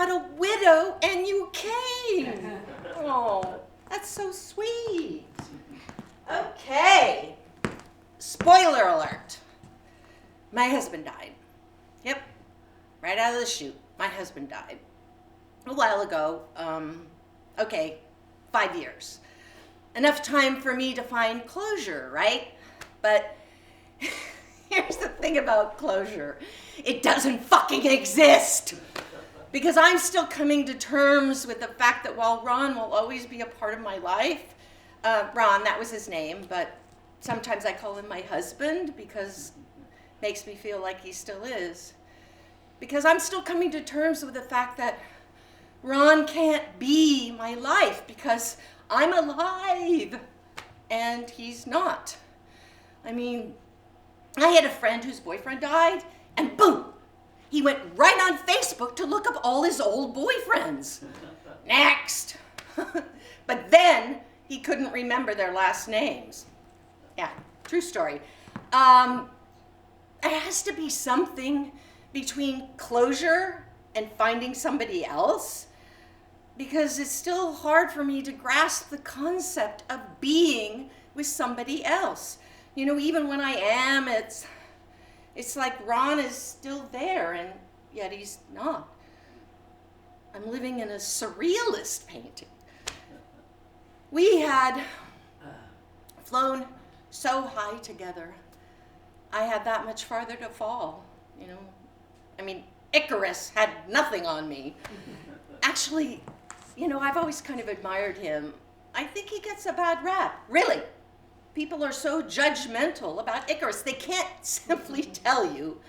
not a widow and you came. Oh, that's so sweet. Okay. Spoiler alert. My husband died. Yep. Right out of the chute. My husband died. A while ago. 5 years. Enough time for me to find closure, right? But here's the thing about closure. It doesn't fucking exist. Because I'm still coming to terms with the fact that while Ron will always be a part of my life, Ron, that was his name, but sometimes I call him my husband because it makes me feel like he still is. Because I'm still coming to terms with the fact that Ron can't be my life because I'm alive and he's not. I mean, I had a friend whose boyfriend died and boom, he went right on Facebook to look up all his old boyfriends. Next. But then he couldn't remember their last names. Yeah, true story. It has to be something between closure and finding somebody else, because it's still hard for me to grasp the concept of being with somebody else. You know, even when I am, it's like Ron is still there and yet he's not. I'm living in a surrealist painting. We had flown so high together. I had that much farther to fall, you know. I mean, Icarus had nothing on me. Actually, you know, I've always kind of admired him. I think he gets a bad rap, really. People are so judgmental about Icarus. They can't simply tell you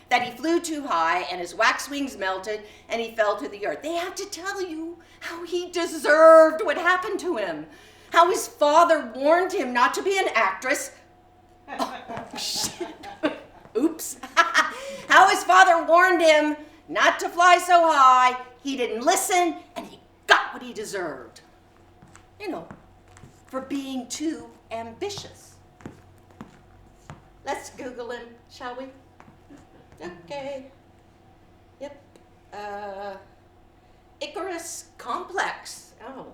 that he flew too high and his wax wings melted and he fell to the earth. They have to tell you how he deserved what happened to him, how his father warned him not to be an actress. Oh, shit. Oops. How his father warned him not to fly so high. He didn't listen and he got what he deserved. You know, for being too ambitious. Let's Google him, shall we? Okay. Yep. Icarus complex. Oh.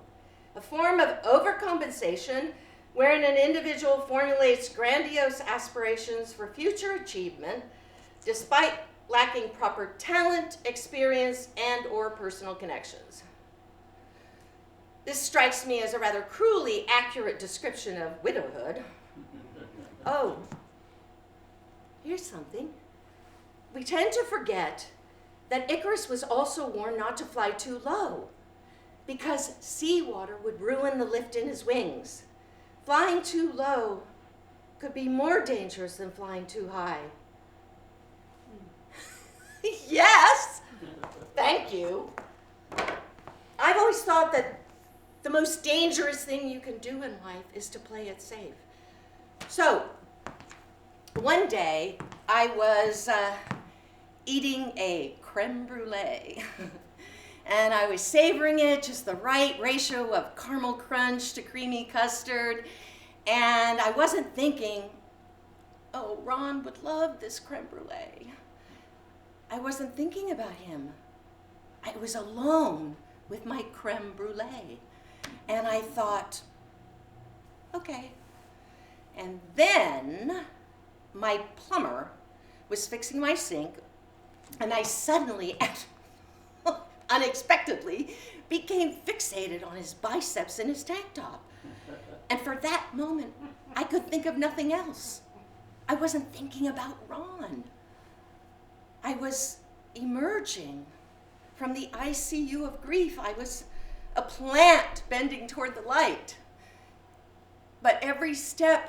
A form of overcompensation wherein an individual formulates grandiose aspirations for future achievement despite lacking proper talent, experience, and or personal connections. This strikes me as a rather cruelly accurate description of widowhood. Oh, here's something. We tend to forget that Icarus was also warned not to fly too low because seawater would ruin the lift in his wings. Flying too low could be more dangerous than flying too high. Yes, thank you. I've always thought that the most dangerous thing you can do in life is to play it safe. So, one day I was eating a creme brulee and I was savoring it, just the right ratio of caramel crunch to creamy custard, and I wasn't thinking, oh, Ron would love this creme brulee. I wasn't thinking about him. I was alone with my creme brulee. And I thought, okay. And then my plumber was fixing my sink, and I suddenly, unexpectedly, became fixated on his biceps and his tank top. And for that moment, I could think of nothing else. I wasn't thinking about Ron. I was emerging from the ICU of grief. I was a plant bending toward the light. But every step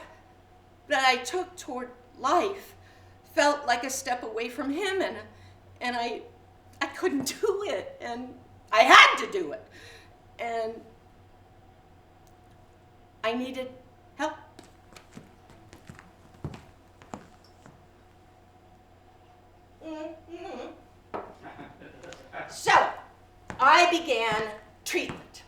that I took toward life felt like a step away from him, and I couldn't do it, and I had to do it. And I needed help. So, I began treatment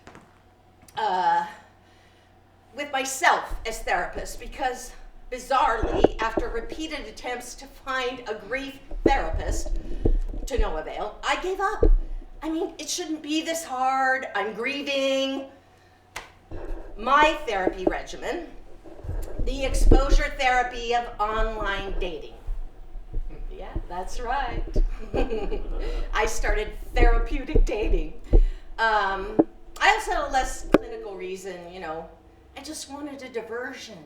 with myself as therapist because, bizarrely, after repeated attempts to find a grief therapist to no avail, I gave up. I mean, it shouldn't be this hard. I'm grieving. My therapy regimen, the exposure therapy of online dating. Yeah, that's right. I started therapeutic dating. I also had a less clinical reason, I just wanted a diversion.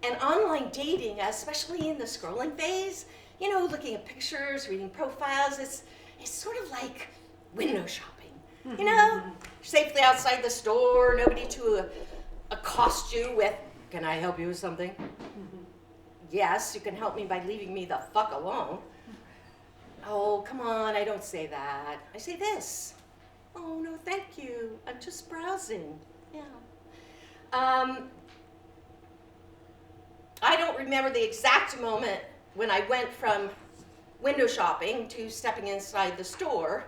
And online dating, especially in the scrolling phase, looking at pictures, reading profiles, it's sort of like window shopping. Safely outside the store, nobody to accost you with, "Can I help you with something?" "Yes, you can help me by leaving me the fuck alone." "Oh, come on, I don't say that. I say this." "Oh, no, thank you. I'm just browsing." Yeah. I don't remember the exact moment when I went from window shopping to stepping inside the store,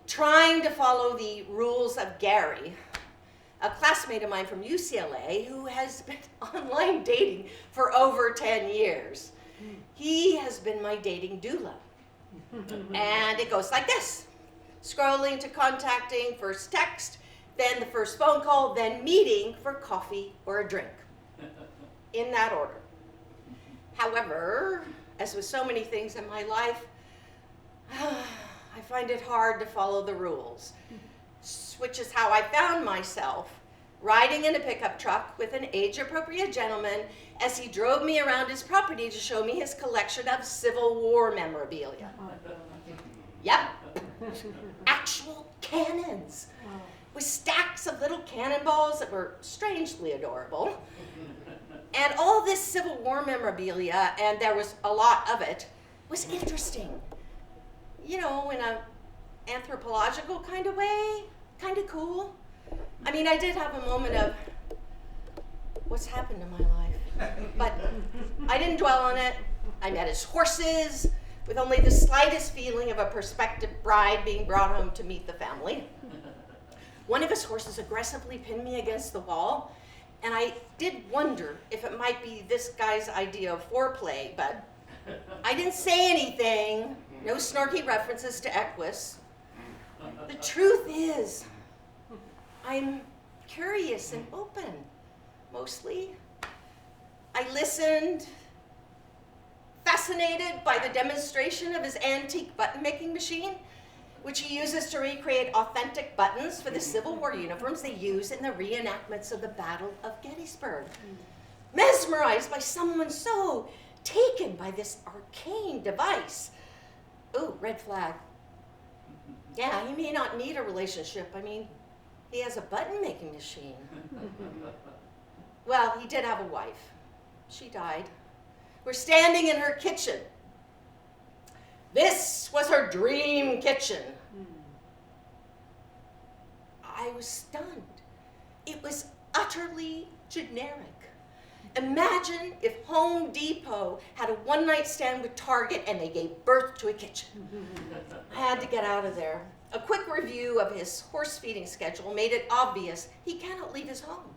trying to follow the rules of Gary, a classmate of mine from UCLA who has been online dating for over 10 years. He has been my dating doula. And it goes like this: scrolling to contacting, first text, then the first phone call, then meeting for coffee or a drink. In that order. However, as with so many things in my life, I find it hard to follow the rules, which is how I found myself riding in a pickup truck with an age-appropriate gentleman as he drove me around his property to show me his collection of Civil War memorabilia. Yep, actual cannons with stacks of little cannonballs that were strangely adorable. And all this Civil War memorabilia, and there was a lot of it, was interesting. In an anthropological kind of way, kind of cool. I mean, I did have a moment of, what's happened to my life? But I didn't dwell on it. I met his horses with only the slightest feeling of a prospective bride being brought home to meet the family. One of his horses aggressively pinned me against the wall, and I did wonder if it might be this guy's idea of foreplay, but I didn't say anything. No snarky references to Equus. The truth is, I'm curious and open, mostly. I listened, fascinated by the demonstration of his antique button-making machine, which he uses to recreate authentic buttons for the Civil War uniforms they use in the reenactments of the Battle of Gettysburg. Mesmerized by someone so taken by this arcane device. Ooh, red flag. Yeah, he may not need a relationship. I mean, he has a button-making machine. Well, he did have a wife. She died. We're standing in her kitchen. This was her dream kitchen. I was stunned. It was utterly generic. Imagine if Home Depot had a one-night stand with Target and they gave birth to a kitchen. I had to get out of there. A quick review of his horse feeding schedule made it obvious he cannot leave his home.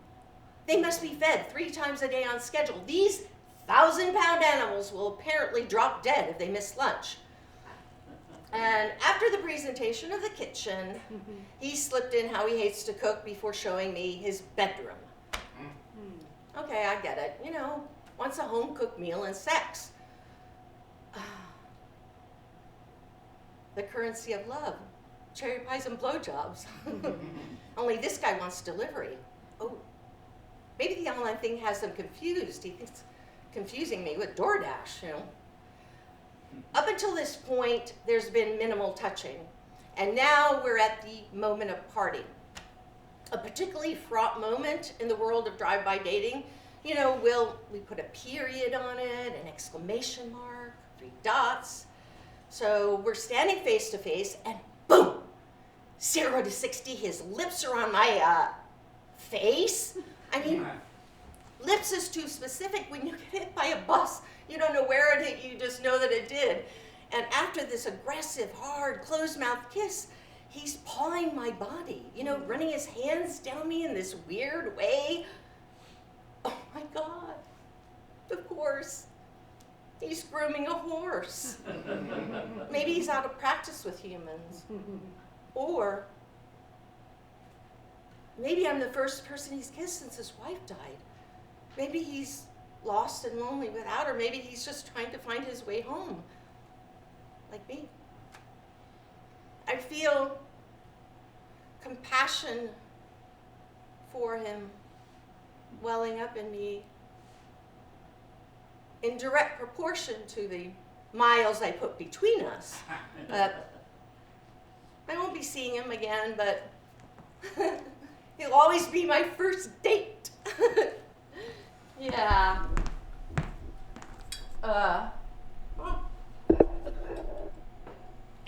They must be fed 3 times a day on schedule. These 1,000-pound animals will apparently drop dead if they miss lunch. And after the presentation of the kitchen, he slipped in how he hates to cook before showing me his bedroom. Okay, I get it. Wants a home-cooked meal and sex. The currency of love. Cherry pies and blowjobs. Only this guy wants delivery. Oh, maybe the online thing has him confused. He thinks confusing me with DoorDash, Up until this point, there's been minimal touching. And now we're at the moment of parting. A particularly fraught moment in the world of drive-by dating. We put a period on it, an exclamation mark, 3 dots. So we're standing face to face and boom, 0 to 60, his lips are on my face. I mean, lips is too specific. When you get hit by a bus, you don't know where it hit, you just know that it did. And after this aggressive, hard, closed-mouth kiss, he's pawing my body, running his hands down me in this weird way. Oh my God, of course. He's grooming a horse. Maybe he's out of practice with humans. Or maybe I'm the first person he's kissed since his wife died. Maybe he's lost and lonely without her. Maybe he's just trying to find his way home, like me. I feel compassion for him welling up in me in direct proportion to the miles I put between us. I won't be seeing him again, but he'll always be my first date. Yeah. I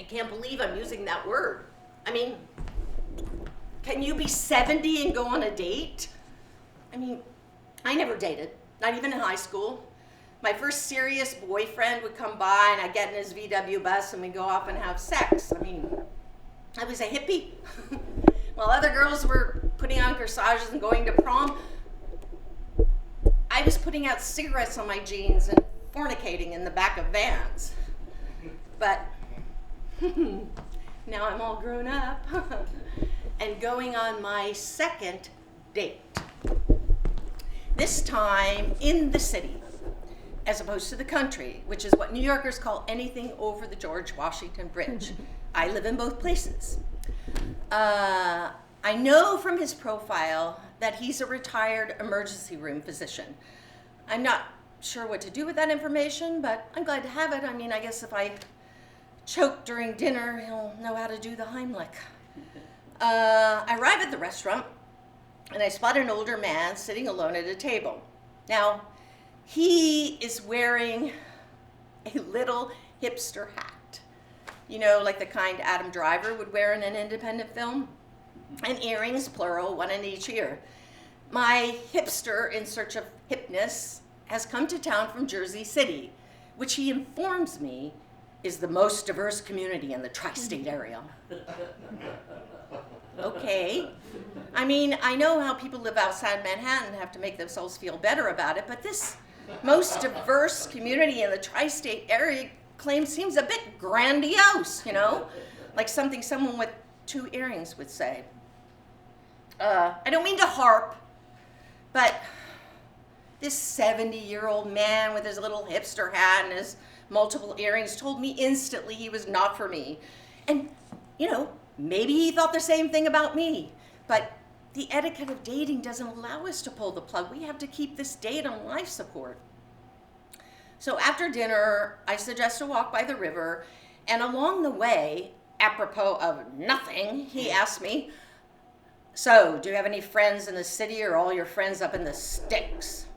can't believe I'm using that word. I mean, can you be 70 and go on a date? I mean, I never dated, not even in high school. My first serious boyfriend would come by and I'd get in his VW bus and we'd go off and have sex. I mean, I was a hippie. While other girls were putting on corsages and going to prom, I was putting out cigarettes on my jeans and fornicating in the back of vans. But now I'm all grown up and going on my second date. This time in the city, as opposed to the country, which is what New Yorkers call anything over the George Washington Bridge. I live in both places. I know from his profile that he's a retired emergency room physician. I'm not sure what to do with that information, but I'm glad to have it. I mean, I guess if I choke during dinner, he'll know how to do the Heimlich. I arrive at the restaurant, and I spot an older man sitting alone at a table. Now, he is wearing a little hipster hat, you know, like the kind Adam Driver would wear in an independent film, and earrings, plural, one in each ear. My hipster in search of hipness has come to town from Jersey City, which he informs me is the most diverse community in the tri-state area. Okay. I mean, I know how people live outside Manhattan have to make themselves feel better about it, but this most diverse community in the tri-state area claim seems a bit grandiose, you know? Like something someone with 2 earrings would say. I don't mean to harp, but this 70-year-old man with his little hipster hat and his multiple earrings told me instantly he was not for me. And, you know, maybe he thought the same thing about me, but the etiquette of dating doesn't allow us to pull the plug. We have to keep this date on life support. So after dinner, I suggest a walk by the river, and along the way, apropos of nothing, he asked me, "So, do you have any friends in the city or all your friends up in the sticks?"